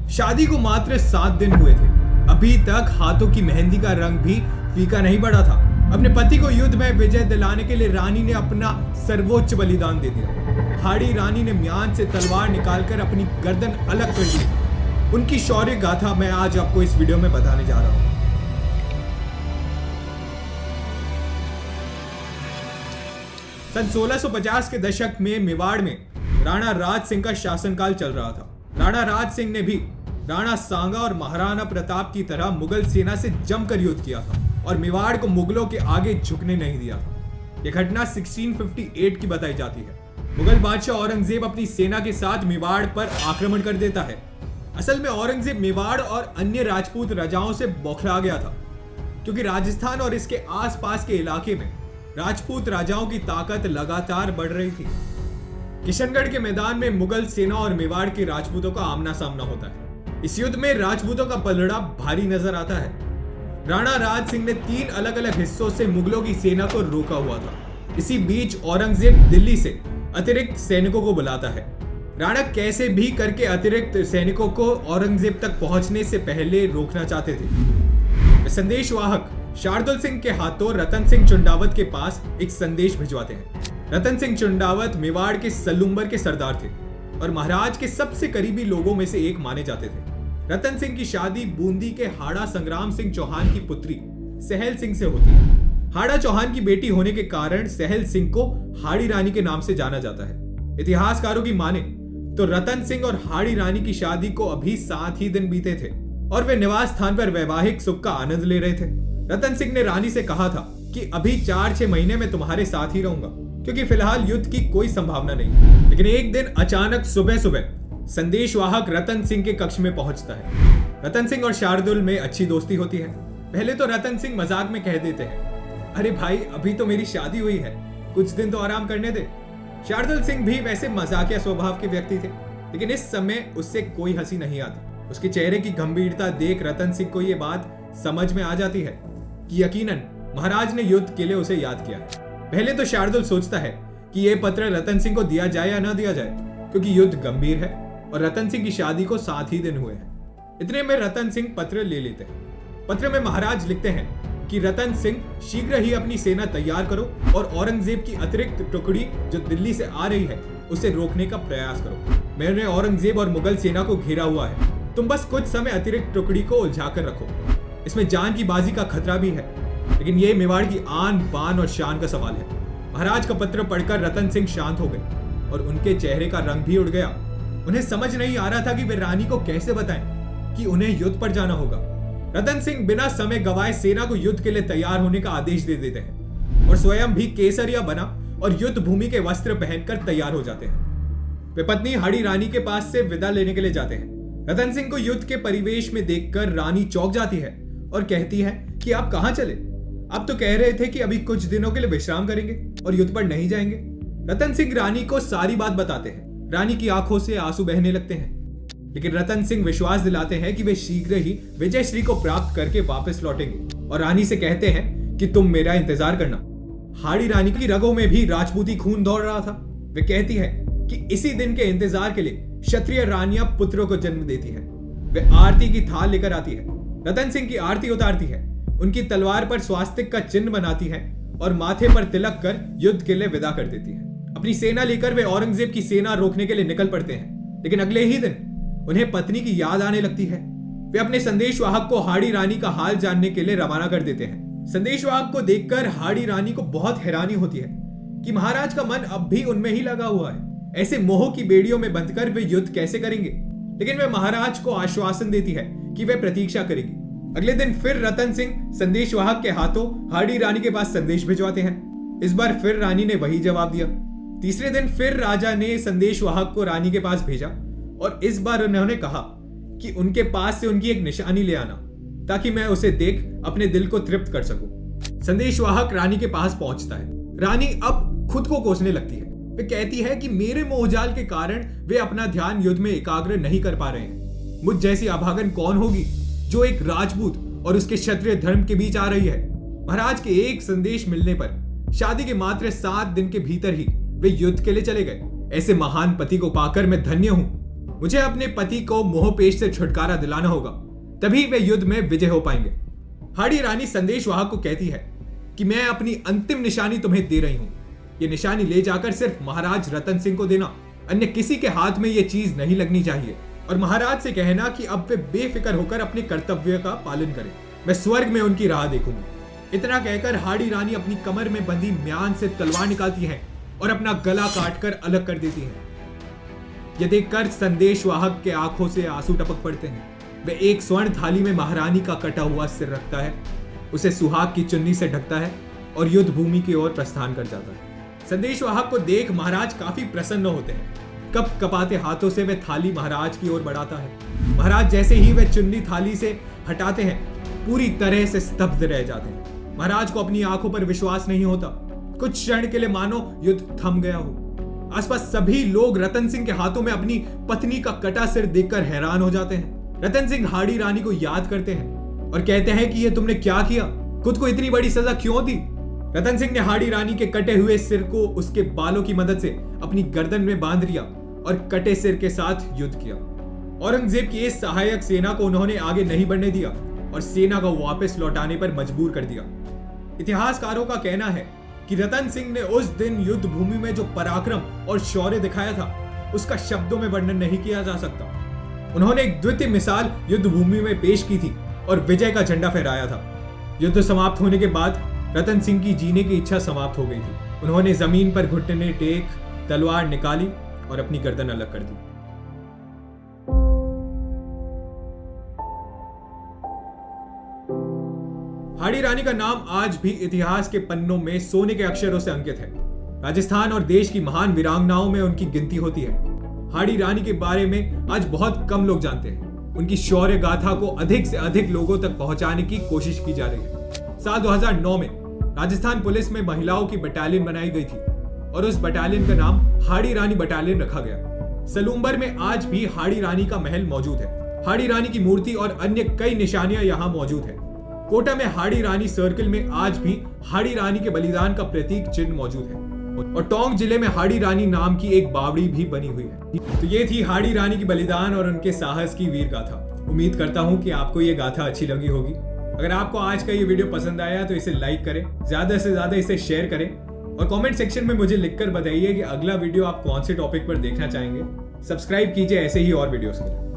शादी को मात्र 7 दिन हुए थे। अभी तक हाथों की मेहंदी का रंग भी फीका नहीं पड़ा था। अपने पति को युद्ध में विजय दिलाने के लिए रानी ने अपना सर्वोच्च बलिदान दे दिया। हाड़ी रानी ने म्यान से तलवार निकालकर अपनी गर्दन अलग कर दी। उनकी शौर्य गाथा मैं आज आपको इस वीडियो में बताने जा रहा हूं। सन 1650 के दशक में मेवाड़ में राणा राज सिंह का शासनकाल चल रहा था। राणा राज सिंह ने भी राणा सांगा और महाराणा प्रताप की तरह मुगल सेना से जमकर युद्ध किया था और मेवाड़ को मुगलों के आगे झुकने नहीं दिया था। यह घटना 1658 की बताई जाती है। मुगल बादशाह औरंगजेब अपनी सेना के साथ मेवाड़ पर आक्रमण कर देता है। असल में औरंगजेब मेवाड़ और अन्य राजपूत राजाओं से बौखला गया था, क्योंकि राजस्थान और इसके आसपास के इलाके में राजपूत राजाओं की ताकत लगातार बढ़ रही थी। किशनगढ़ के मैदान में मुगल सेना और मेवाड़ के राजपूतों का आमना सामना होता है। इस युद्ध में राजपूतों का पलड़ा भारी नजर आता है। राणा राज सिंह ने 3 अलग अलग हिस्सों से मुगलों की सेना को रोका हुआ था। इसी बीच औरंगजेब दिल्ली से अतिरिक्त सैनिकों को बुलाता है। राणा कैसे भी करके अतिरिक्त सैनिकों को औरंगजेब तक पहुंचने से पहले रोकना चाहते थे। संदेशवाहक शार्दुल सिंह के हाथों रतन सिंह चुंडावत के पास एक संदेश भिजवाते हैं। रतन सिंह चुंडावत मेवाड़ के सलूम्बर के सरदार थे और महाराज के सबसे करीबी लोगों में से एक माने जाते थे। रतन सिंह की शादी बूंदी के हाड़ा संग्राम सिंह चौहान की पुत्री सहल सिंह से होती है। हाड़ा चौहान की बेटी होने के कारण सहल सिंह को हाड़ी रानी के नाम से जाना जाता है। इतिहासकारों की माने तो रतन सिंह और हाड़ी रानी की शादी को अभी 7 ही दिन बीते थे और वे निवास स्थान पर वैवाहिक सुख का आनंद ले रहे थे। रतन सिंह ने रानी से कहा था कि अभी 4-6 महीने में तुम्हारे साथ ही रहूंगा, क्योंकि फिलहाल युद्ध की कोई संभावना नहीं। लेकिन एक दिन अचानक सुबह सुबह संदेशवाहक रतन सिंह के कक्ष में पहुंचता है। रतन सिंह और शार्दुल में अच्छी दोस्ती होती है। पहले तो रतन सिंह मजाक में कह देते हैं, अरे भाई अभी तो मेरी शादी हुई है, कुछ दिन तो आराम करने दे। शार्दुल सिंह भी वैसे मजाकिया स्वभाव के व्यक्ति थे, लेकिन इस समय उससे कोई हंसी नहीं आती। उसके चेहरे की गंभीरता देख रतन सिंह को यह बात समझ में आ जाती है कि यकीनन महाराज ने युद्ध के लिए उसे याद किया। पहले तो शार्दुल सोचता है कि यह पत्र रतन सिंह को दिया जाए या ना दिया जाए, क्योंकि युद्ध गंभीर है और रतन सिंह की शादी को 7 ही दिन हुए हैं। इतने में रतन सिंह पत्र ले लेते हैं। पत्र में महाराज लिखते हैं कि रतन सिंह शीघ्र ही अपनी सेना तैयार करो और औरंगजेब की अतिरिक्त टुकड़ी जो दिल्ली से आ रही है उसे रोकने का प्रयास करो। मैंने औरंगजेब और मुगल सेना को घेरा हुआ है, तुम बस कुछ समय अतिरिक्त टुकड़ी को उलझा कर रखो। इसमें जान की बाजी का खतरा भी है, लेकिन यह मेवाड़ की आन बान और शान का सवाल है। महाराज का पत्र पढ़कर रतन सिंह शांत हो गए और उनके चेहरे का रंग भी उड़ गया। उन्हें समझ नहीं आ रहा था कि वे रानी को कैसे बताएं कि उन्हें युद्ध पर जाना होगा। रतन सिंह बिना समय गवाए सेना को युद्ध के लिए तैयार होने का आदेश दे देते हैं और स्वयं भी केसरिया बना और युद्ध भूमि के वस्त्र पहनकर तैयार हो जाते हैं। वे पत्नी हाड़ी रानी के पास से विदा लेने के लिए जाते हैं। रतन सिंह को युद्ध के परिवेश में देखकर रानी चौंक जाती है और कहती है कि आप कहां चले? आप तो कह रहे थे कि अभी कुछ दिनों के लिए विश्राम करेंगे और युद्ध पर नहीं जाएंगे। रतन सिंह रानी को सारी बात बताते हैं। रानी की आंखों से आंसू बहने लगते हैं, लेकिन रतन सिंह विश्वास दिलाते हैं कि वे शीघ्र ही विजयश्री को प्राप्त करके वापस लौटेंगे और रानी से कहते हैं कि तुम मेरा इंतजार करना। हाड़ी रानी की रगों में भी राजपूती खून दौड़ रहा था। वे कहती है कि इसी दिन के इंतजार के लिए क्षत्रिय रानियां पुत्रों को जन्म देती है। वे आरती की थाल लेकर आती है। रतन सिंह की आरती उतारती है, उनकी तलवार पर स्वास्तिक का चिन्ह बनाती है और माथे पर तिलक कर युद्ध के लिए विदा कर देती है। अपनी सेना लेकर वे औरंगजेब की सेना रोकने के लिए निकल पड़ते हैं, लेकिन अगले ही दिन उन्हें पत्नी की याद आने लगती है। वे अपने संदेशवाहक को हाड़ी रानी का हाल जानने के लिए रवाना कर देते हैं। संदेशवाहक को देखकर हाड़ी रानी को बहुत हैरानी होती है कि महाराज का मन अब भी उनमें ही लगा हुआ है। ऐसे मोह की बेड़ियों में बंधकर वे युद्ध कैसे करेंगे? लेकिन वे महाराज को आश्वासन देती है कि वे प्रतीक्षा करेगी। अगले दिन फिर रतन सिंह संदेशवाहक के हाथों हाड़ी रानी के पास संदेश भिजवाते हैं। इस बार फिर रानी ने वही जवाब दिया। तीसरे दिन फिर राजा ने संदेशवाहक को रानी के पास भेजा और इस बार उन्होंने कहा कि उनके पास से उनकी एक निशानी ले आना, ताकि मैं उसे देख अपने दिल को तृप्त कर सकूं। संदेशवाहक रानी के पास पहुंचता है। रानी अब खुद को कोसने लगती है। वे कहती है कि मेरे मोहजाल के कारण वे अपना ध्यान युद्ध में एकाग्र नहीं कर पा रहे हैं। मुझ जैसी अभागन कौन होगी जो एक राजपूत और उसके क्षत्रिय धर्म के बीच आ रही है? महाराज के एक संदेश मिलने पर शादी के मात्र 7 दिन के भीतर ही वे युद्ध के लिए चले गए। ऐसे महान पति को पाकर मैं धन्य हूं। मुझे अपने पति को मोहपेश से छुटकारा दिलाना होगा, तभी वे युद्ध में विजय हो पाएंगे। हाड़ी रानी संदेशवाहक को कहती है कि मैं अपनी अंतिम निशानी तुम्हें दे रही हूं। ये निशानी ले जाकर सिर्फ महाराज रतन सिंह को देना, अन्य किसी के हाथ में ये चीज नहीं लगनी चाहिए। और महाराज से कहना कि अब वे बेफिक्र होकर अपने कर्तव्य का पालन करें। मैं स्वर्ग में उनकी राह देखूंगी। इतना कहकर हाड़ी रानी अपनी कमर में बंधी म्यान से तलवार निकालती है और अपना गला काटकर अलग कर देती है। यह देखकर संदेशवाहक के आंखों से आंसू टपक पड़ते हैं। वह एक स्वर्ण थाली में महारानी का कटा हुआ सिर रखता है, उसे सुहाग की चुन्नी से ढकता है और युद्ध भूमि की ओर प्रस्थान कर जाता है। संदेशवाहक को देख महाराज काफी प्रसन्न होते हैं। कप कपाते हाथों से वह थाली महाराज की ओर बढ़ाता है। महाराज जैसे ही वह चुन्नी थाली से हटाते हैं, पूरी तरह से स्तब्ध रह जाते हैं। महाराज को अपनी आंखों पर विश्वास नहीं होता। कुछ क्षण के लिए मानो युद्ध थम गया हो। आसपास सभी लोग रतन सिंह के हाथों में अपनी पत्नी का कटा सिर देखकर हैरान हो जाते हैं। रतन सिंह हाड़ी रानी को याद करते हैं और कहते हैं कि ये तुमने क्या किया, खुद को इतनी बड़ी सजा क्यों दी। रतन सिंह ने हाड़ी रानी के कटे हुए सिर को उसके बालों की मदद से अपनी गर्दन में बांध लिया और कटे सिर के साथ युद्ध किया। औरंगजेब की इस सहायक सेना को उन्होंने आगे नहीं बढ़ने दिया और सेना को वापस लौटाने पर मजबूर कर दिया। इतिहासकारों का कहना है कि रतन सिंह ने उस दिन युद्ध भूमि में जो पराक्रम और शौर्य दिखाया था, उसका शब्दों में वर्णन नहीं किया जा सकता। उन्होंने एक द्वितीय मिसाल युद्ध भूमि में पेश की थी और विजय का झंडा फहराया था। युद्ध समाप्त होने के बाद रतन सिंह की जीने की इच्छा समाप्त हो गई थी। उन्होंने जमीन पर घुटने टेक तलवार निकाली और अपनी गर्दन अलग कर दी। हाड़ी रानी का नाम आज भी इतिहास के पन्नों में सोने के अक्षरों से अंकित है। राजस्थान और देश की महान वीरांगनाओं में उनकी गिनती होती है। हाड़ी रानी के बारे में आज बहुत कम लोग जानते हैं। उनकी शौर्य गाथा को अधिक से अधिक लोगों तक पहुंचाने की कोशिश की जा रही है। साल 2009 में राजस्थान पुलिस में महिलाओं की बटालियन बनाई गई थी और उस बटालियन का नाम हाड़ी रानी बटालियन रखा गया। सलूम्बर में आज भी हाड़ी रानी का महल मौजूद है। हाड़ी रानी की मूर्ति और अन्य कई निशानियां यहां मौजूद है। कोटा में हाड़ी रानी सर्किल में आज भी हाड़ी रानी के बलिदान का प्रतीक चिन्ह मौजूद है और टोंक जिले में हाड़ी रानी नाम की एक बावड़ी भी बनी हुई है। तो ये थी हाड़ी रानी की बलिदान और उनके साहस की वीर गाथा। उम्मीद करता हूं कि आपको ये गाथा अच्छी लगी होगी। अगर आपको आज का ये वीडियो पसंद आया तो इसे लाइक करें, ज्यादा से ज्यादा इसे शेयर करें और कमेंट सेक्शन में मुझे लिखकर बताइए कि अगला वीडियो आप कौन से टॉपिक पर देखना चाहेंगे। सब्सक्राइब कीजिए ऐसे ही और वीडियोस के लिए।